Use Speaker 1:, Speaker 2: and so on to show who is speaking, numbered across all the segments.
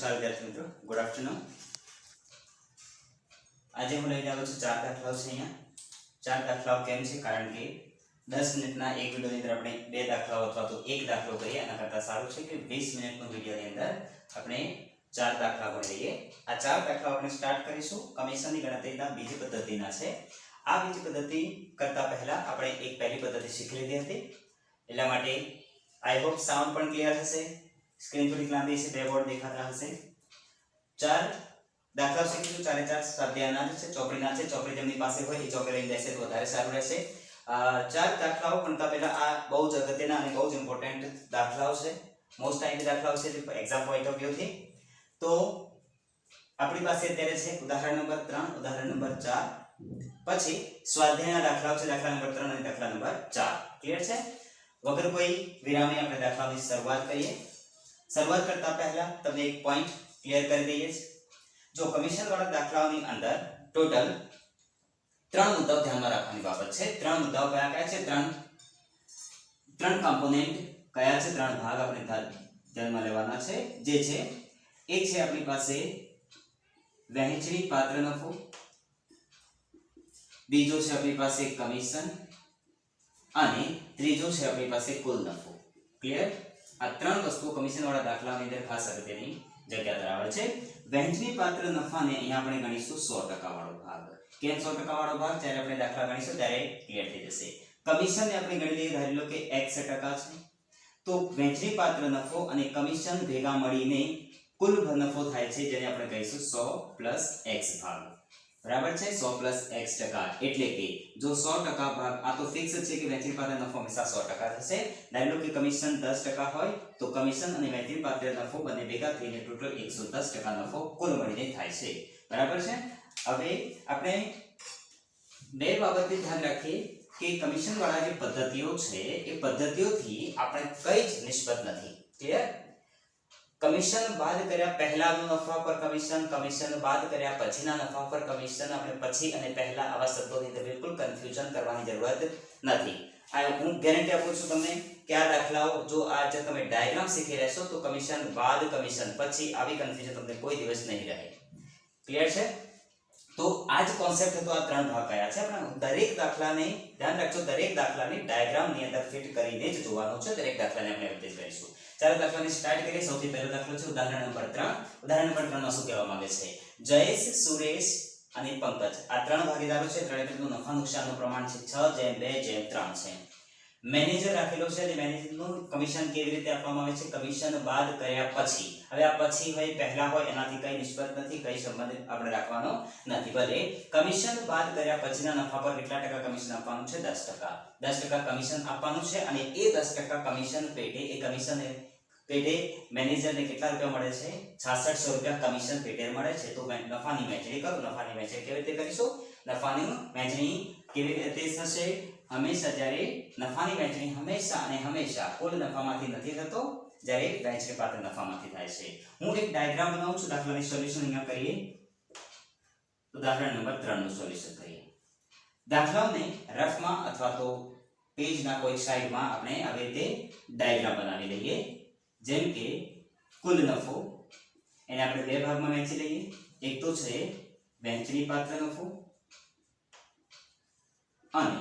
Speaker 1: नमस्कार विद्यार्थी मित्रों, गुड आफ्टरनून। आज हूँ लઈને આવ્યો છું ચાર દાખલાઓ છે। અહીંયા ચાર દાખલાઓ કેમ છે? કારણ કે 10 મિનિટના એક વિડિયોની અંદર આપણે બે દાખલાઓ અથવા તો એક દાખલો કરીએ, એના કરતાં સારું છે કે 20 મિનિટનો વિડિયોની અંદર આપણે ચાર દાખલા ભણી લઈએ। આ ચાર દાખલાઓ આપણે સ્ટાર્ટ કરીશું કમિશનની ગણતરીના બીજી પદ્ધતિના છે। આ બીજી પદ્ધતિ કરતા પહેલા આપણે એક પહેલી પદ્ધતિ શીખી લીધી હતી, એટલા માટે આઈ હોપ સાઉન્ડ પણ ક્લિયર હશે। स्क्रीन थोड़ी लांबी से બે બોર્ડ દેખાતા હશે। ચાર દાખલા શીખીશું, ચારે ચાર સ્વાધ્યાયના છે, ચોપડીના છે। ચોપડી જેમની પાસે હોય એ ચોપડી લઈને બેસે તો વધારે સારું રહેશે। ચાર દાખલાઓ ભણતા પહેલા આ બહુ જ અગત્યના અને બહુ જ ઇમ્પોર્ટન્ટ દાખલાઓ છે, મોસ્ટ ટાઈમની દાખલાઓ છે એક્ઝામ પોઈન્ટ ઓફ વ્યૂથી। તો આપણી પાસે અત્યારે છે ઉદાહરણ નંબર 3, ઉદાહરણ નંબર 4, પછી સ્વાધ્યાયના દાખલાઓ છે દાખલા નંબર 3 અને દાખલા નંબર 4। ક્લિયર છે? વગર કોઈ વિરામે આપણે દાખલાની શરૂઆત કરીએ। શરૂઆત કરતા પહેલા તમને એક પોઈન્ટ ક્લિયર કરી દઈએ। જો કમિશન વાળા દાખલાઓની અંદર ટોટલ 3 મુદ્દાઓ ધ્યાનમાં રાખવાની બાબત છે। 3 મુદ્દાઓ કયા કયા છે? ત્રણ કોમ્પોનેન્ટ કયા છે? 3 ભાગ આપણે ધ્યાનમાં લેવાના છે, જે છે એક છે આપણી પાસે વહેંચણી પાત્ર નફો, બીજો છે આપણી પાસે કમિશન અને ત્રીજો છે આપણી પાસે કુલ નફો। ક્લિયર? આ ત્રણ વસ્તુઓ કમિશન વાળા દાખલાની અંદર ખાસ અગત્યની જગ્યા ધરાવે છે। વહેંચણી પાત્ર નફાને અહીંયા આપણે ગણીશું 100% વાળો ભાગ। કેમ 100% વાળો ભાગ? જ્યારે આપણે દાખલા ગણીશું ત્યારે ક્લિયર થઈ જશે। કમિશનને આપણે ગણી લઈએ, ધારી લો કે x% છે, તો વહેંચણી પાત્ર નફો અને કમિશન ભેગા મળીને કુલ નફો થાય છે, જેને આપણે કહીશું 100 + x ભાગ। બરાબર છે? 100 + x%। એટલે કે જો 100% ભાગ, આ તો ફિક્સ છે કે વહેંચણી પાત્ર નફો હંમેશા 100% થશે। ધારી લો કે કમિશન 10% હોય તો કમિશન અને વહેંચણી પાત્ર નફો બંને ભેગા થઈને ટોટલ 110% નફો કુલ મળીને થાય છે। બરાબર છે? હવે આપણે બે બાબતે ધ્યાન રાખીએ કે કમિશન વાળા જે પદ્ધતિઓ છે એ પદ્ધતિઓથી આપણે કઈ જ નિષ્પત નથી। ક્લિયર? કમિશન બાદ કર્યા પહેલાનો નફા પર કમિશન, કમિશન બાદ કર્યા પછીના નફા પર કમિશન। આપણે પછી અને પહેલા આવા શબ્દોની અંદર બિલકુલ કન્ફ્યુઝન કરવાની જરૂરત નથી। આ હું ગેરંટી આપું છું તમને કે આ દાખલાઓ જો આજે તમે ડાયાગ્રામ શીખી રહેશો તો કમિશન બાદ કમિશન પછી આવી કન્ફ્યુઝન તમને કોઈ દિવસ નહીં રહે। ક્લિયર છે? તો આ જ કોન્સેપ્ટ હતો। આ ત્રણ ભાગ કયા છે આપણે દરેક દાખલાને ધ્યાન રાખજો, દરેક દાખલાને ડાયાગ્રામની અંદર ફિટ કરીને જ જોવાનું છે। દરેક દાખલાને આપણે અભ્યાસ કરીશું। ચાલો દાખલાની સ્ટાર્ટ કરીએ। સૌથી પહેલો દાખલો છે ઉદાહરણ નંબર 3। ઉદાહરણ નંબર 3 માં શું કહેવા માંગે છે? જયેશ, સુરેશ અને પંકજ આ ત્રણ ભાગીદારો છે। ત્રણેયનું નફા નુકસાનનું પ્રમાણ છે 6:2:3 છે। મેનેજર રાખેલો છે અને મેનેજરનું કમિશન કેવી રીતે આપવામાં આવે છે? કમિશન બાદ કર્યા પછી। હવે આ પછી હોય પહેલા હોય એનાથી કઈ નિસ્બત નથી, કઈ સંબંધ આપણે રાખવાનો નથી। ભલે કમિશન બાદ કર્યા પછીના નફા પર કેટલા ટકા કમિશન આપવાનું છે? 10%। 10% કમિશન આપવાનું છે અને એ 10% કમિશન પેટે એ કમિશન પેટે મેનેજરને કેટલા રૂપિયા મળે છે? 6600 રૂપિયા કમિશન પેટે મળે છે। તો નફાની વહેંચણી કરો। નફાની વહેંચણી કેવી રીતે કરીશું? નફાની વહેંચણી કેવી રીતે થશે? હંમેશા જ્યારે નફાની વહેંચણી હંમેશા અને હંમેશા કુલ નફામાંથી નથી થતો, જ્યારે વહેંચણી પાત્ર નફામાંથી થાય છે। હું એક ડાયાગ્રામ બનાવું છું, દાખલાની સોલ્યુશન અહીંયા કરીએ। ઉદાહરણ નંબર 3 નું સોલ્યુશન કરીએ। દાખલાઓને રફમાં અથવા તો પેજના કોઈ સાઈડમાં આપણે આવી રીતે ડાયાગ્રામ બનાવી લઈએ। જેમ કે કુલ નફો એને આપણે બે ભાગમાં વહેંચી લઈએ। એક તો છે વહેંચણી પાત્ર નફો અને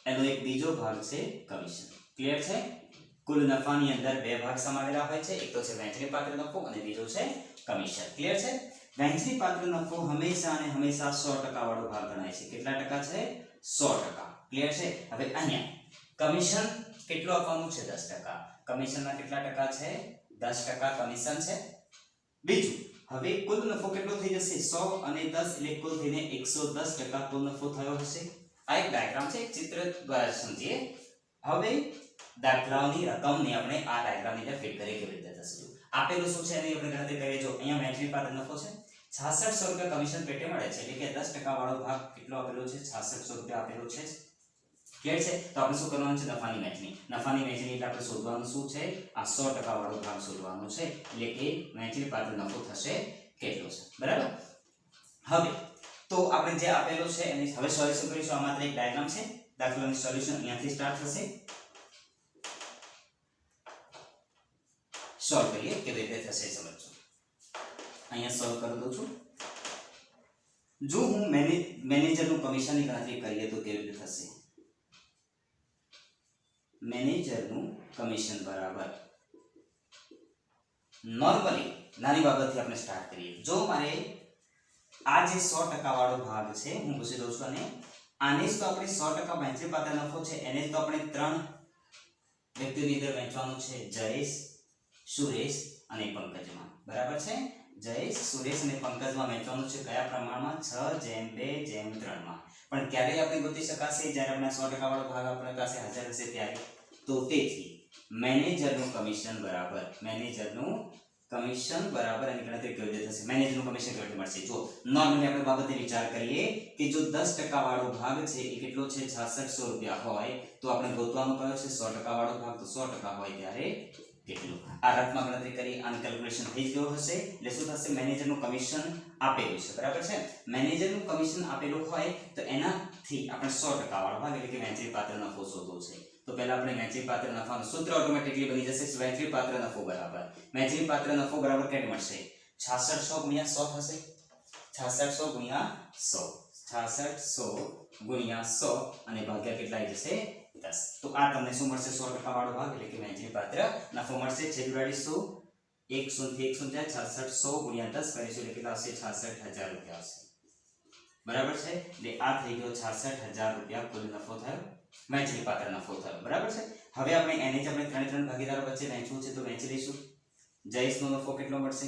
Speaker 1: એનો એક બીજો ભાગ છે કમિશન। ક્લિયર છે? કુલ નફાની અંદર બે ભાગ સમાવેલા હોય છે, એક તો છે વહેંચણી પાત્ર નફો અને બીજો છે કમિશન। ક્લિયર છે? વહેંચણી પાત્ર નફો હંમેશા અને હંમેશા 100% વાળો ભાગ ગણાય છે। કેટલા ટકા છે? 100%। ક્લિયર છે? હવે અહીંયા કમિશન કેટલું આપવાનું છે? 10%। કમિશનના કેટલા ટકા છે? 10% કમિશન છે। બીજું, હવે કુલ નફો કેટલો થઈ જશે? 100 અને 10 એટલે કુલ થઈને 110% કુલ નફો થયો હશે। આ એક ડાયાગ્રામ છે, એક ચિત્ર દ્વારા સમજીએ। હવે દાખલાઓની રકમને આપણે આ ડાયાગ્રામની અંદર ફિટ કરીએ કેવી રીતે થશે? આપેલું શું છે એની આપણે ગણતરી કરીએ। જો અહીંયા વહેંચણી પાત્ર નફો છે 6600 રૂપિયા કમિશન પેટે મળે છે, એટલે કે 10% વાળો ભાગ કેટલો આપેલો છે? 6600 રૂપિયા આપેલો છે। ક્લિયર છે? તો આપણે શું કરવાનું છે? નફાની વહેંચણી। નફાની વહેંચણી એટલે આપણે શોધવાનું શું છે? આ 100% વાળો ભાગ શોધવાનો છે, એટલે કે વહેંચણી પાત્ર નફો થશે કેટલો છે? બરાબર? હવે તો આપણે જે આપેલું છે એની હવે સોલ્યુશન કરીશું। આ માત્ર એક ડાયાગ્રામ છે, દાખલાનું સોલ્યુશન અહીંયાથી સ્ટાર્ટ થશે। સોલ્વ કરીએ કેવી રીતે થશે સમજો। અહીંયા સોલ્વ કરી દઉં છું. જો હું મેનેજરનું કમિશનની ગણતરી કરીએ તો કેવી રીતે થશે? મેનેજરનું કમિશન બરાબર નોર્મલી નાની બાબતથી આપણે સ્ટાર્ટ કરીએ. જો મારે આ જે 100% વાળો ભાગ છે હું પૂછી દઉં છું, અને આને જ તો આપણે 100% વહેંચણી પાત્ર નફો છે એને જ તો આપણે 3 વ્યક્તિઓની અંદર વહેંચવાનું છે, જયેશ, સુરેશ અને પંકજમાં. બરાબર છે? જયેશ, સુરેશ અને પંકજમાં વહેંચવાનું છે. કયા પ્રમાણમાં? 6:2:3 માં. પણ ક્યારે આપણે ગોતી શકાશે? જ્યારે આપણે 100% વાળો ભાગ આપણી પાસે હાજર હશે ત્યારે. તો તેથી મેનેજરનું કમિશન બરાબર એની ગણતરી કેવી રીતે થશે? મેનેજરનું કમિશન કેવી રીતે મળશે? જો નોર્મલી આપણે બાબતે વિચાર કરીએ કે જો 10% વાળો ભાગ છે એ કેટલો છે? 6600 રૂપિયા હોય તો આપણે ગોતવાનું કયો છે? 100% વાળો ભાગ. તો 100% હોય ત્યારે કેટલું? આ રકમમાં ગણતરી કરી આનું કેલ્ક્યુલેશન થઈ ગયું હશે. એટલે શું થશે? મેનેજરનું કમિશન આપેલું છે. બરાબર છે? મેનેજરનું કમિશન આપેલું હોય તો એનાથી આપણે 100% વાળો ભાગ એટલે કે વહેંચણી પાત્ર નફો શોધવો છે. તો પહેલા આપણે વહેંચણી પાત્ર નફાનું સૂત્ર ઓટોમેટિકલી બની જશે. વહેંચણી પાત્ર નફો બરાબર કેટલું મળશે? 6600 ગુણ્યા 100 થશે. 6600 ગુણ્યા 100 અને ભાગ્યા કેટલા આવી જશે? 10. તો આ તમને શું મળશે? 100% વાળો ભાગ એટલે કે વહેંચણી પાત્ર નફો મળશે. છેદવાડી 100 1 0 થી 1 0 જાય. 6600 ગુણ્યા 10 કરીશું એટલે કેટલા આવશે? 66000 રૂપિયા આવશે. બરાબર છે? એટલે આ થઈ ગયો 66000 રૂપિયા કુલ નફો થયો, વહેંચણી પાત્ર નફો થયો. બરાબર છે? હવે આપણે એને જ આપણે ત્રણ ભાગીદારો વચ્ચે વહેંચવું છે તો વહેંચી લઈશું. જયેશનો નફો કેટલો મળશે?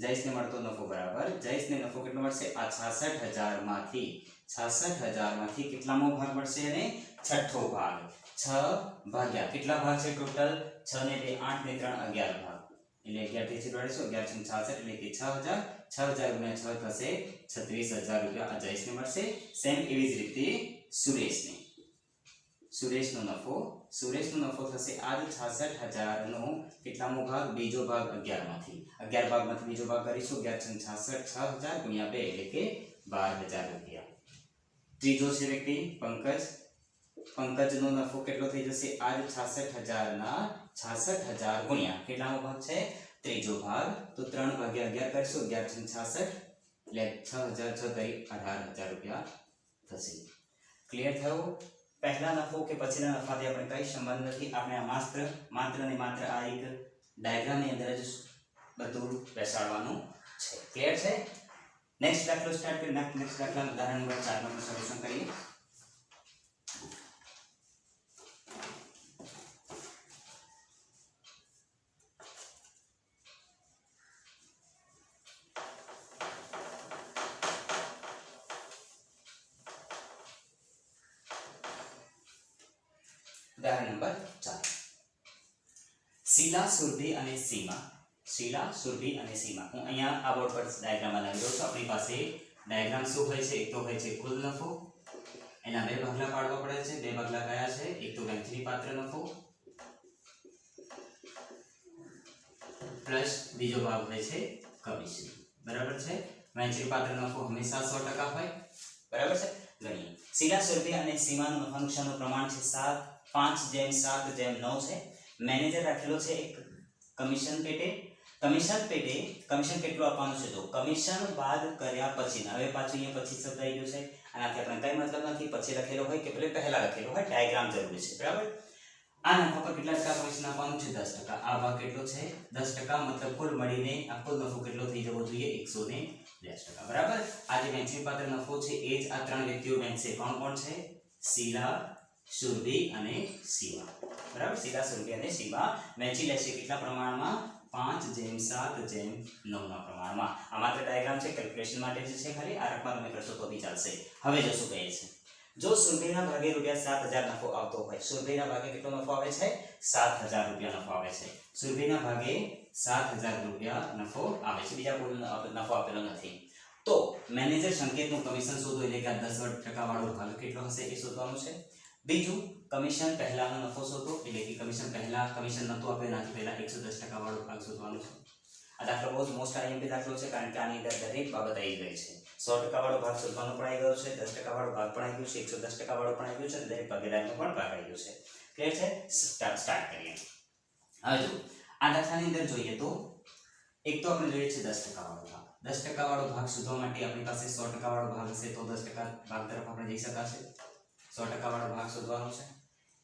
Speaker 1: જયેશને મળતો નફો બરાબર જયેશને નફો કેટલો મળશે? આ 66000 માંથી કેટલામો ભાગ મળશે? અને છઠ્ઠો ભાગ. 6 ભાગ્યા કેટલા ભાગ છે ટોટલ? 6 ને 2 8 ને 3 11 ભાગ. એટલે 11 થી છેદવાડીશું. 11 × 66 એટલે કે 6000 ગુણ્યા 6 થશે 36000 રૂપિયા આ જયેશને મળશે. સેમ એવી જ રીતે સુરેશનો નફો થશે આ જ 66000 નો કેટલામો ભાગ? બીજો ભાગ. 11 માંથી બીજો ભાગ કરીશું. 11 × 66 6000 ગુણ્યા 2 એટલે કે 12000 રૂપિયા. ત્રીજો છે વ્યક્તિ પંકજનો નફો કેટલો થઈ જશે? આ જ 66000 ના 66000 ગુણ્યા કેટલામો ભાગ છે? ત્રીજો ભાગ. તો 3/11 કરીશું. 11 × 66 એટલે 6000 કરી 18000 રૂપિયા થશે. ક્લિયર થયો? પહેલા નફો કે પછીના નફાથી આપણે કઈ સંબંધ નથી. આપણે આ માત્ર ને માત્ર આ એક ડાયાગ્રામની અંદર જ બધું બેસાડવાનું છે. ક્લિયર છે? નેક્સ્ટ દાખલો સ્ટાર્ટ કરીએ. નેક્સ્ટ દાખલા ઉદાહરણ નંબર 4 નું સોલ્યુશન કરીએ. ઉદાહરણ નંબર 4. શીલા, સુરભી અને સીમા. હું અહીંયા આ બોર્ડ પર ડાયાગ્રામ બનાવી દઉં છું. આપણી પાસે ડાયાગ્રામ શું હોય છે? એક તો હોય છે કુલ નફો, એના બે ભાગલા પાડવા પડે છે. બે ભાગલા કયા છે? એક તો વહેંચણી પાત્ર નફો પ્લસ બીજો ભાગ હોય છે કમિશન. બરાબર છે? વહેંચણી પાત્ર નફો હંમેશા 100% હોય. બરાબર છે? ગણીએ. શીલા, સુરભી અને સીમાનું નફા નુકસાનનું પ્રમાણ છે 5:7:9 છે. મેનેજર રાખેલો છે એક કમિશન પેટે. કમિશન કેટલું આપવાનું છે? તો કમિશન બાદ કર્યા પછીના. હવે પાછું અહીંયા પછી શબ્દ આવી ગયો છે. આનાથી આપણે કઈ મતલબ નથી. પછી લખેલો હોય કે પહેલા લખેલો હોય, ડાયાગ્રામ જરૂરી છે. બરાબર? આ નફા પર કેટલા ટકા કમિશન આપવાનું છે? 10%. આ ભાગ કેટલો છે? 10%. મતલબ કુલ મળીને આ કુલ નફો કેટલો થઈ જવો જોઈએ? 110%. બરાબર? આ જે વહેંચણી પાત્ર નફો છે એ જ આ ત્રણ વ્યક્તિઓ વહેંચશે. કોણ છે? શીલા, સુરભી અને સીમા. બરાબર? શીલા, સુરભી અને સીમા વહેંચી લેશે કેટલા પ્રમાણમાં? 5:7:9 ના પ્રમાણમાં. આ માત્ર ડાયાગ્રામ છે, કેલ્ક્યુલેશન માટે જ છે ખાલી. આ રકમ તમે કરશો તો બી ચાલશે. હવે જો શું કહે છે? જો સુરભીના ભાગે ₹7000 નફો આવતો હોય. સુરભીના ભાગે કેટલો નફો આવે છે? 7000 રૂપિયા નફો આવે છે. સુરભીના ભાગે 7000 રૂપિયા નફો આવે છે. બીજા કોઈ નફો આપેલો નથી. તો મેનેજર સંકેતનું કમિશન શોધો એટલે કે 10% વાળો ભાગ કેટલો હશે એ શોધવાનું છે. બીજું, કમિશન પહેલાનો નફો શોધો એટલે કે કમિશન નતો આપ્યો એનાથી પહેલા 110% વાળો ભાગ શોધવાનો છે. આ દાખલો બહુ જ મોસ્ટ આઈએમપી દાખલો છે કારણ કે આની અંદર દરેક બાબત આવી ગઈ છે. 100% વાળો ભાગ શોધવાનો પણ આવી ગયો છે, 10% વાળો ભાગ પણ આવી ગયો છે, 110% વાળો પણ આવી ગયો છે, દરેક ભાગીદારનો પણ ભાગ આવી ગયો છે. ક્લિયર છે? સ્ટાર્ટ કરીએ. હવે જો આ દાખલાની અંદર જોઈએ તો એક તો આપણે જોઈએ છે 10% વાળો ભાગ. 10% વાળો ભાગ શોધવા માટે આપણી પાસે 100% વાળો ભાગ હશે તો 10% ભાગ તરફ આપણે જઈ શકાશે. 100% વાળો ભાગ શોધવાનો છે.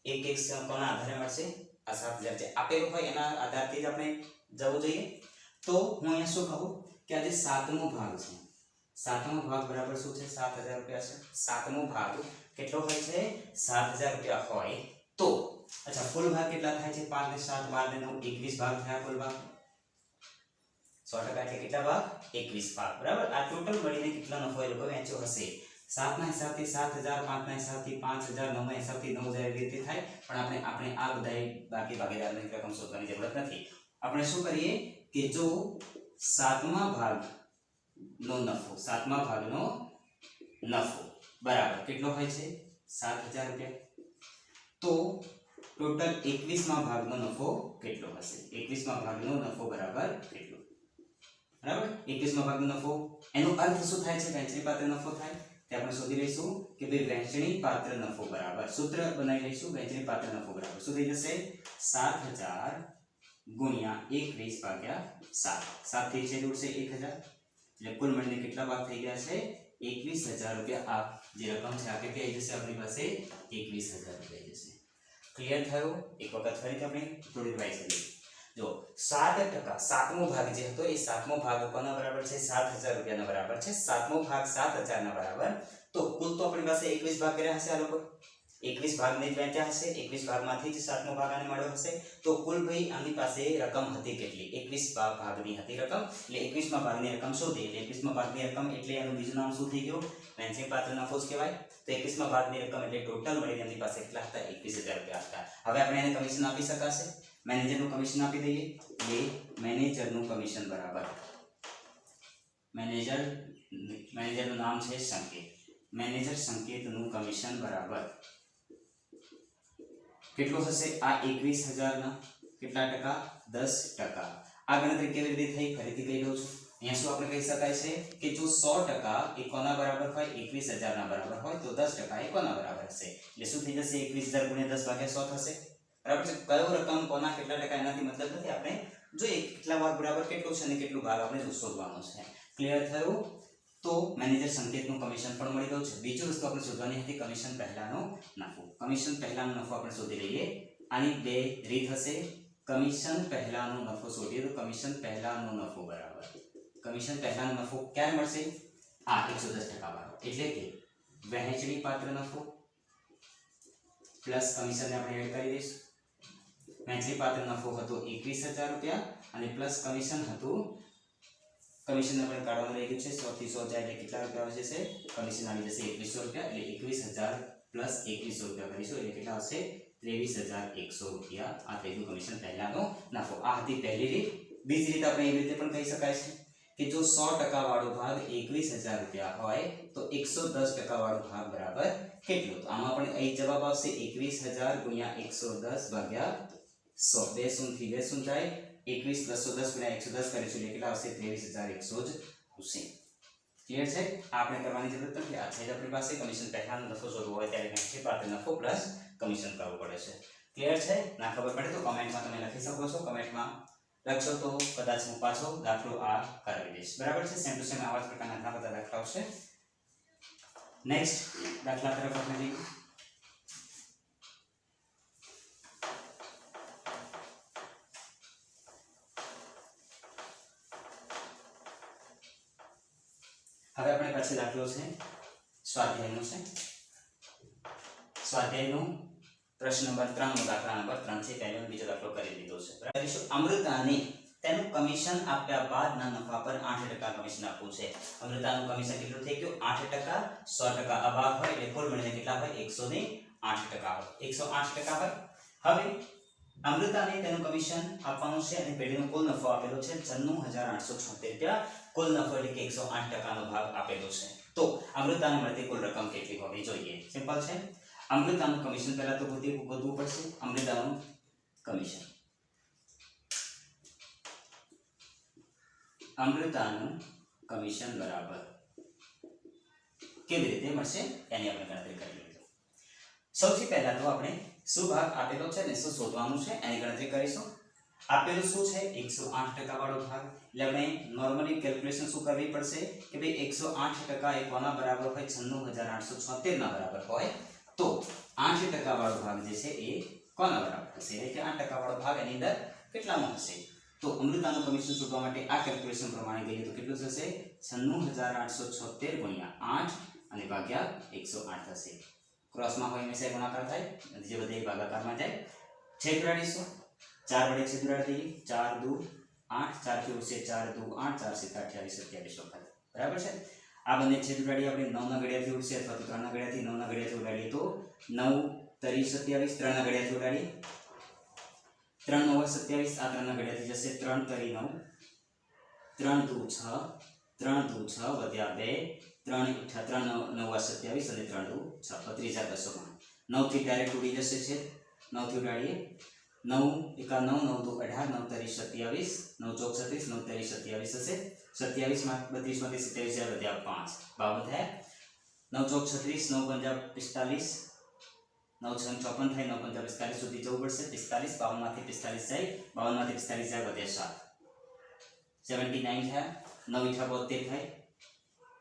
Speaker 1: એક કોના આધારે મળશે? આ 7000 છે આપેલું હોય એના આધારથી જ આપણે જવું જોઈએ. તો હું અહીંયા શું કહું કે આ જે 7મો ભાગ છે, 7મો ભાગ બરાબર શું છે? 7000 રૂપિયા છે. 7મો ભાગ કેટલો હોય છે? 7000 રૂપિયા હોય તો અચ્છા કુલ ભાગ કેટલા થાય છે? 5 ને 7 12 ને 9 21 ભાગ થયા કુલ ભાગ. 100% એટલે કેટલા ભાગ? 21 ભાગ. બરાબર. આ ટોટલ મળીને કેટલા નફો એ લોકો વેચ્યો હશે? 7 ના હિસાબથી 7000, 5 ના હિસાબથી 5000, 9 ના હિસાબથી 9000 એવી રીતે થાય. પણ આપણે આ બધાય બાકી ભાગીદારની રકમ શોધવાની જરૂરત નથી. આપણે શું કરીએ કે જો 7મા ભાગનો નફો, 7મા ભાગનો નફો બરાબર કેટલો હોય છે? 7000 રૂપિયા. તો ટોટલ 21મા ભાગનો નફો કેટલો હશે? 21મા ભાગનો નફો બરાબર કેટલો? બરાબર. 21મા ભાગનો નફો એનો અર્થ શું થાય છે? વહેંચણી પાત્ર નફો થાય. તે આપણે શોધી લઈશું કે ભાઈ વહેંચણી પાત્ર નફો બરાબર સૂત્ર બનાવી લઈશું. વહેંચણી પાત્ર નફો બરાબર શું થઈ જશે? 7000 ગુણ્યા 21 ભાગ્યા 7. 7 થી છેદ ઉડશે 1000 એટલે કુલ મળીને કેટલા ભાગ થઈ ગયા છે? 21000 રૂપિયા. આ જે રકમ છે આ કેટલી આવી જશે આપણી પાસે? 21000 રૂપિયા આવી જશે. ક્લિયર થયો? એક વખત ફરીથી આપણે થોડી રિવાઇઝ કરીએ. જો 7% 7મો ભાગ જે હતો એ 7મો ભાગ કોના બરાબર છે? 7000 રૂપિયાના બરાબર છે. 7મો ભાગ 7000 ના બરાબર. તો કુલ તો આપણી પાસે 21 ભાગ કર્યા હશે આ લોકો. 21 ભાગને જ વેચ્યા હશે. 21 ભાગમાંથી જ 7મો ભાગ આને મળ્યો હશે. તો કુલ ભાઈ આની પાસે રકમ હતી કેટલી? 21 ભાગની હતી રકમ. એટલે 21મા ભાગની રકમ શોધી. એટલે 21મા ભાગની રકમ એટલે એનું બીજું નામ શું થઈ ગયું? વહેંચણી પાત્ર નફો જ કહેવાય. તો 21મા ભાગની રકમ એટલે ટોટલ મળીને એમની પાસે કેટલા હતા? 21000 રૂપિયા હતા. હવે આપણે એને કમિશન આપી શકાશે? મેનેજરનું કમિશન આપી દઈએ. એ મેનેજરનું કમિશન બરાબર મેનેજરનું નામ છે સંકેત. મેનેજર સંકેતનું કમિશન બરાબર કેટલું હશે? આ 21000 ના કેટલા ટકા? 10%. આ ગણતરી કેવી રીતે થઈ? ફરીથી કહી દઉં છું. અહીંયા શું આપણે કહી શકાય છે કે જો 100% એ કોના બરાબર હોય? 21000 ના બરાબર હોય તો 10% એ કોના બરાબર હશે? એટલે શું થઈ જશે? 21000 ગુણ્યા 10 ભાગ્યા 100 થશે. બરાબર છે. કયો રકમ કોના કેટલા ટકા એનાથી મતલબ નથી. આપણે જોઈએ કેટલા ભાગ બરાબર કેટલું છે અને કેટલું ભાગ આપણે શોધવાનો છે. ક્લિયર થયું? તો મેનેજર સંકેતનું કમિશન પણ મળી ગયું છે. બીજી વસ્તુ આપણે શોધવાની હતી કમિશન પહેલાનો નફો. કમિશન પહેલાનો નફો આપણે શોધી લઈએ. આની બે રીત હશે. કમિશન પહેલાનો નફો શોધીએ તો કમિશન પહેલાનો નફો બરાબર કમિશન પહેલાનો નફો ક્યારે મળશે? આ 110% વાળો એટલે કે વહેંચણી પાત્ર નફો પ્લસ કમિશનને આપણે એડ કરી દઈશું. વહેંચણી પાત્ર નફો હતો 21000 રૂપિયા અને પ્લસ કમિશન હતું. કમિશન આપણે કાઢવાનું રહી ગયું છે. 100 થી 100 જાય એટલે કેટલા રૂપિયા આવી જશે? કમિશન આવી જશે 2100 રૂપિયા. એટલે 21000 પ્લસ 2100 રૂપિયા કરીશું એટલે કેટલા આવશે? 23100 રૂપિયા. આ થઈ ગયું કમિશન પહેલાનો નફો. આ હતી પહેલી રીત. બીજી રીત આપણે એવી રીતે પણ કહી શકાય છે કે જો 100% વાળો ભાગ 21000 રૂપિયા હોય તો 110% વાળો ભાગ બરાબર કેટલો? તો આમાં પણ અહીં જવાબ આવશે 21000 ગુણ્યા 110 ભાગ્યા 100. 2 શૂન્યથી 2 શૂન્ય જાય. 21 210 ગુણ્યા 110 કરીશું એટલે કેટલા આવશે? 23100 જ આવશે. ક્લિયર છે? આપણે કરવાની જરૂરત નથી. આ છે આપણી પાસે કમિશન પહેલાનો નફો શોધવો હોય ત્યારે વહેંચણી પાત્ર નફો પ્લસ કમિશન કરવું પડે છે. ક્લિયર છે? ના ખબર પડે તો કમેન્ટમાં તમે લખી શકો છો. કમેન્ટમાં લખશો તો કદાચ હું પાછો દાખલો આ કરાવી દઈશ. બરાબર છે? સેમ ટુ સેમ આવા જ પ્રકારના ઘણા બધા દાખલાઓ છે. નેક્સ્ટ દાખલા તરફ આપણે જઈએ. હવે આપણે પાછો દાખલો છે સ્વાધ્યાયનો છે. સ્વાધ્યાયનો પ્રશ્ન નંબર 3 નો દાખલા નંબર 3 છે. પહેલો બીજો દાખલો કરી દીધો છે. બરાબર. અમૃતાને તેનું કમિશન આપ્યા બાદના નફા પર 8% કમિશન આપવું છે. અમૃતાનું કમિશન કેટલું થઈ ગયું? 8%. 100% આ ભાગ હોય એટલે કુલ મળીને કેટલા હોય? 108% હોય. 108% હોય. હવે અમૃતાને તેનું કમિશન આપવાનું છે અને પેઢીનો કુલ નફો આપેલો છે 96876 રૂપિયા. કુલ નફો એટલે કે 108% નો ભાગ આપેલો છે. તો અમૃતાને મળતી કુલ રકમ કેટલી હોવી જોઈએ? સિમ્પલ છે. અમૃતાનું કમિશન પહેલા તો ગોતવું પડશે. અમૃતાનું કમિશન બરાબર કેવી રીતે મળશે એની આપણે ગણતરી કરી લઈશું. સૌથી પહેલા તો આપણે શું ભાગ આપેલો છે ને શું શોધવાનું છે એની ગણતરી કરીશું. આપેલું શું છે 108% વાળો ભાગ એટલે આપણે નોર્મલી કેલ્ક્યુલેશન શું કરવી પડશે કે ભાઈ 108% એ કોના બરાબર હોય 96876 ના બરાબર હોય તો 8% વાળો ભાગ જે છે એ કોના બરાબર હશે એટલે કે 8% વાળો ભાગ એની અંદર કેટલામાં હશે તો અમૃતાનું કમિશન શોધવા માટે આ કેલ્ક્યુલેશન પ્રમાણે ગઈએ તો કેટલું થશે 96876 ગુણ્યા 8 અને ભાગ્યા 108 થશે ક્રોસમાં હોય હંમેશા ગુણાકાર થાય અને જે બધે ભાગાકારમાં જાય છેદ ઉડાડીશું 4 વડે છેદ ઉડાડી દઈએ 4 2 8 4 થી ઉડશે 4 2 8 4 7 28 27 વખત બરાબર છે આ બંને છેદ ઉડાડી આપણે 9 ના ઘડિયાથી ઉડશે અથવા તો 3 ના ઘડિયાથી 9 ના ઘડિયાથી ઉડાડીએ તો 9 તરી 27 3 ના ઘડિયાથી ઉડાડીએ 3 9 27 આ 3 ના ઘડિયાથી જશે 3 તરી 9 3 2 6 3 2 6 વધ્યા 2 3 8 3 9 27 અને 3 2 6 32 9 થી ડાયરેક્ટ ઉડી જશે છે 9 થી ઉડાડીએ 9 એકા 9 9 2 18 9 તરી 27 9 ચોક 36 9 તરી 27 હશે 27 માં 32 માંથી 27 જાય વધ્યા 5 52 થયા 9 ચોક 36 9 પંજા 45 9 6 54 થાય 9 પંજા 45 સુધી જવું પડશે 45 52 માંથી 45 જાય 52 માંથી 45 જાય વધ્યા 7 79 થયા 9 ઈઠા 72 થાય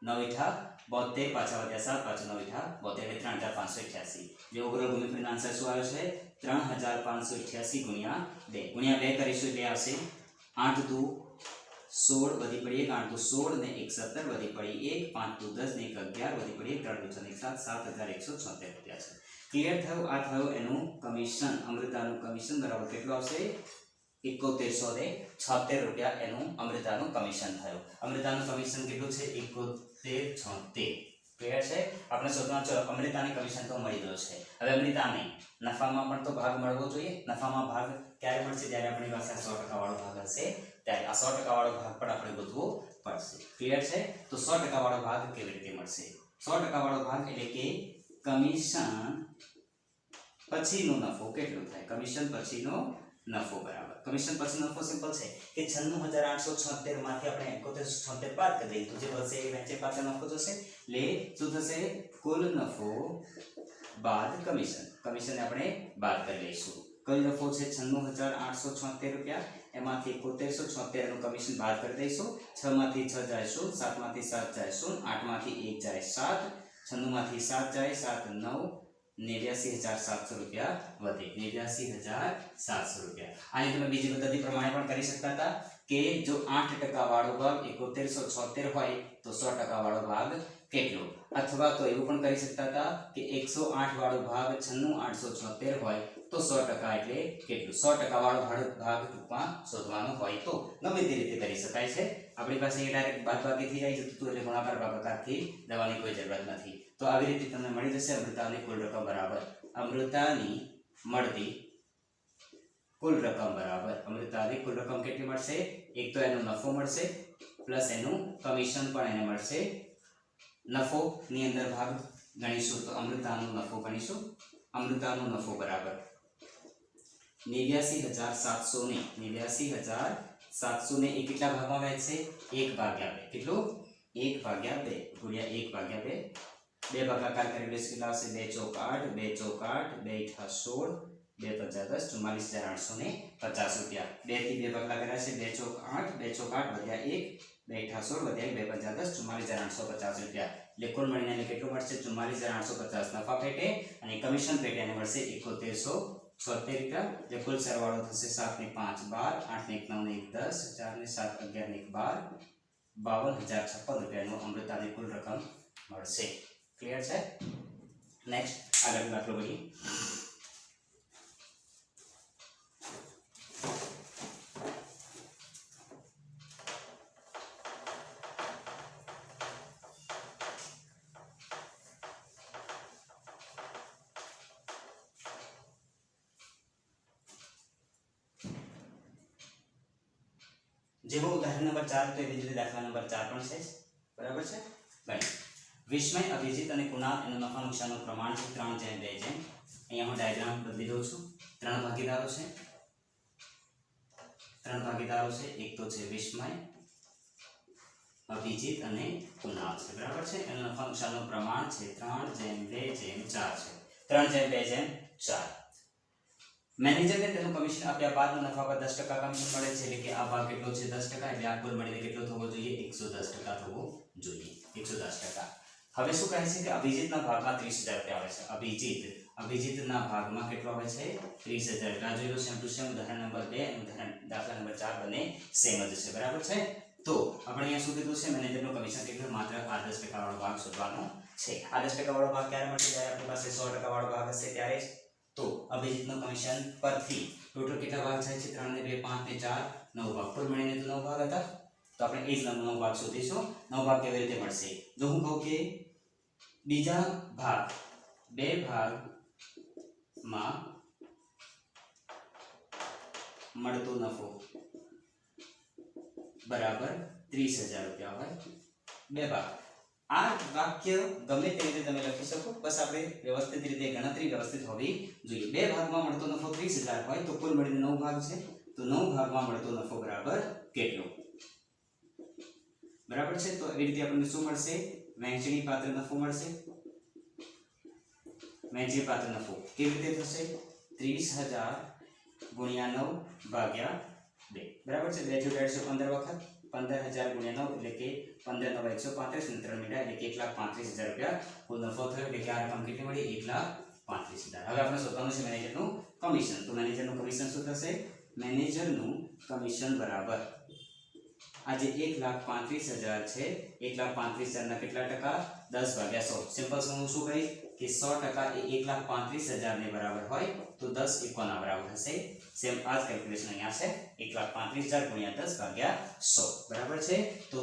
Speaker 1: 9 ઈઠા 72 પાછા વધ્યા 7 પાછા 9 ઈઠા 72 એટલે 3588 જે ઓવરઓલ ગુણનફળનો આન્સર શું આવે છે 3588 ગુણ્યા 2 કરીશું એટલે આવશે 8 દુ 16 વધી પડી 1 8 દુ 16 ને 1 17 વધી પડી 1 5 દુ 10 ને 1 11 વધી પડી 1 3 દુ 6 7 7176 રૂપિયા છે ક્લિયર થયું આ થયું એનું કમિશન અમૃતાનું કમિશન બરાબર કેટલું આવશે 7176 રૂપિયા એનું અમૃતાનું કમિશન થયું અમૃતાનું કમિશન કેટલું છે 7176 ક્લિયર છે આપણે શોધવાનું છે અમૃતાને કમિશન તો મળી ગયો છે હવે અમૃતાને નફામાં પણ તો ભાગ મળવો જોઈએ નફામાં ભાગ ક્યારે મળશે જ્યારે આપણી પાસે 100% વાળો ભાગ હશે ત્યારે આ 100% વાળો ભાગ પણ આપણે ગોતવો પડશે ક્લિયર છે તો 100% વાળો ભાગ કેવી રીતે મળશે 100% વાળો ભાગ એટલે કે કમિશન પછીનો નફો કેટલો થાય કમિશન પછીનો નફો બરાબર કમિશન પછીનો નફો સિમ્પલ છે કે 96876 માંથી આપણે 7176 બાદ કરી દઈએ તો જે બચશે એ વચ્ચે પાછળ નફો જશે એટલે શું થશે કુલ નફો બાદ કમિશન કમિશન આપણે બાદ કરી લઈશું કુલ નફો છે 96876 રૂપિયા એમાંથી 7176 નું કમિશન બાદ કરી દઈશું 6 માંથી 6 જાય 0 7 માંથી 7 જાય 0 8 માંથી 1 જાય 7 96 માંથી 7 જાય 7 9 89700 રૂપિયા વધે 89700 રૂપિયા આની તમે બીજી પદ્ધતિ પ્રમાણે પણ કરી શકતા હતા કે જો 8% વાળો ભાગ 7176 હોય તો 100% વાળો ભાગ કેટલો અથવા તો એવું પણ કરી શકતા હતા કે 108 વાળો ભાગ 96876 હોય તો 100% એટલે કેટલું 100% વાળો ભાગ ટૂંકમાં શોધવાનો હોય તો ગમે તે રીતે કરી શકાય છે આપણી પાસે ડાયરેક્ટ બાદબાકી થઈ જાય છે તો એટલે ગુણાકાર ભાગાકારથી જવાની કોઈ જરૂરત નથી તો આવી રીતે તમને મળી જશે અમૃતાની કુલ રકમ બરાબર અમૃતાની મળતી કુલ રકમ બરાબર અમૃતાની કુલ રકમ કેટલી મળશે એક તો એનો નફો મળશે પ્લસ એનું કમિશન પણ એને મળશે નફો ની અંદર ભાગ ગણીશું તો અમૃતાનો નફો ગણીશું અમૃતાનો નફો બરાબર 89700 ને એ કેટલા ભાગમાં વહેંચશે 1/2 કેટલું 1/2 ગુણ્યા 1/2 બે ભાગાકાર કરી લઈશું કેટલા આવશે 2 ચોક 8 2 ચોક 8 2 ઈઠા 16 2 પંચા 10 44850 રૂપિયા 2 થી 2 ભાગલા કર્યા છે 2 ચોક 8 2 ચોક 8 વધ્યા 1 2 ઈઠા 16 વધ્યા 2 પંચા 10 44850 રૂપિયા એટલે કુલ મળીને એને કેટલું મળશે 44850 નફા પેટે અને કમિશન પેટે એને મળશે 7176 રૂપિયા જે કુલ સરવાળો થશે 7 ને 5 12 8 ને 1 9 ને 1 10 4 ને 7 11 ને 1 12 52056 રૂપિયાનો અમૃતાની કુલ રકમ મળશે ક્લિયર છે નેક્સ્ટ આગળ દાખલો જોઈએ જેવો ઉદાહરણ નંબર 4 તો એવી જ રીતે દાખલા નંબર 4 પણ છે બરાબર છે ગણિત વિસ્મય અભિજીત અને કુણાલ એનું નફા નુકસાનનું પ્રમાણ છે 3 જેમ 2 જેમ અહીંયા હું ડાયાગ્રામ બદલી દઉં છું 3 ભાગીદારો છે એક તો છે વિસ્મય અભિજીત અને કુણાલ છે બરાબર છે એનું નફા નુકસાનનું પ્રમાણ છે 3 જેમ 2 જેમ 4 છે 3 જેમ 2 જેમ 4 મેનેજરને તેનું કમિશન આપ્યા બાદ નફા પર 10% કમિશન મળે છે એટલે કે આ ભાગ કેટલો છે 10% એટલે આ કુલ મળીને કેટલો થવો જોઈએ 110% થવો જોઈએ 110%. હવે શું કહે છે કે અભિજીતના ભાગમાં 30000 રૂપિયા આવે છે. અભિજીતના ભાગમાં કેટલો આવે છે 30000. એટલે આ જોઈ લો સેમ ટુ સેમ ઉદાહરણ નંબર 2 અને ઉદાહરણ દાખલા નંબર 4 બંને સેમ જ છે બરાબર છે. તો આપણે અહીંયા શું કીધું છે મેનેજરનું કમિશન કેટલું માત્ર આ 10% વાળો ભાગ શોધવાનો છે. આ 10% વાળો ભાગ ક્યારે મળશે જ્યારે આપણી પાસે 100% વાળો ભાગ હશે ત્યારે જ. તો અભિજીતનું કમિશન પરથી ટોટલ કેટલા ભાગ થાય છે 3 ને 2 5 ને 4 9 ભાગ કુલ મળીને તો 9 ભાગ હતા. તો આપણે એ જ 9 ભાગ શોધીશું. 9 ભાગ કેવી રીતે મળશે? જો હું કહું કે બીજા ભાગ બે ભાગમાં મળતો નફો બરાબર 30000 રૂપિયા હોય બે ભાગ. આ વાક્ય ગમે તે રીતે તમે લખી શકો, બસ આપણે વ્યવસ્થિત રીતે ગણતરી વ્યવસ્થિત હોવી જોઈએ. બે ભાગમાં મળતો નફો 30000 હોય તો કુલ મળીને 9 ભાગ છે. તો 9 ભાગમાં મળતો નફો બરાબર કેટલો? બરાબર છે. તો એવી રીતે આપણને શું મળશે? વહેંચણી પાત્ર નફો મળશે. વહેંચણી પાત્ર નફો કેવી રીતે થશે? 30000 ગુણ્યા 9 ભાગ્યા 2 બરાબર છે. 2 × 115 વખત 15000 ગુણ્યા 9 એટલે કે 15 × 9 135 અને 3 મીંડા એટલે કે 1,35,000 રૂપિયા કુલ નફો થયો. એટલે કે આ રકમ કેટલી મળી? 1,35,000. હવે આપણે શોધવાનું છે મેનેજરનું કમિશન. તો મેનેજરનું કમિશન શું થશે? મેનેજરનું કમિશન બરાબર આ જે 1,35,000 છે 1,35,000 ના કેટલા ટકા? 10/100. સિમ્પલ હું શું કહીશ કે 100% એ 1,35,000 ને બરાબર હોય તો 10 = ના બરાબર હશે. સેમ આ જ કેલ્ક્યુલેશન અહીંયા છે 1,35,000 ગુણ્યા 10/100 બરાબર છે. તો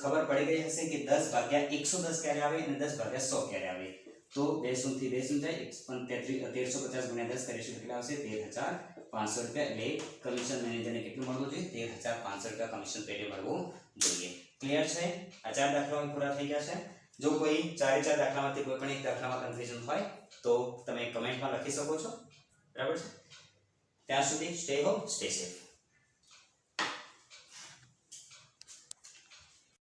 Speaker 1: ખબર પડી ગઈ હશે કે 10/110 ક્યારે આવે અને 10/100 ક્યારે આવે. તો 2 શૂન્યથી 2 શૂન્ય જાય 1350 ગુણ્યા 10 કરીશું કેટલા આવશે? 13,500 રૂપિયા. એટલે કમિશન મેનેજરને કેટલું મળવું જોઈએ? 13,500 રૂપિયા કમિશન પેટે મળવું જોઈએ. ક્લિયર છે? આ 4 દાખલાઓ પૂરા થઈ ગયા છે. જો કોઈ 4 દાખલામાંથી કોઈ પણ એક દાખલામાં કન્ફ્યુઝન હોય તો તમે કમેન્ટમાં લખી શકો છો બરાબર છે. ત્યાં સુધી સ્ટે હોમ સ્ટે સેફ.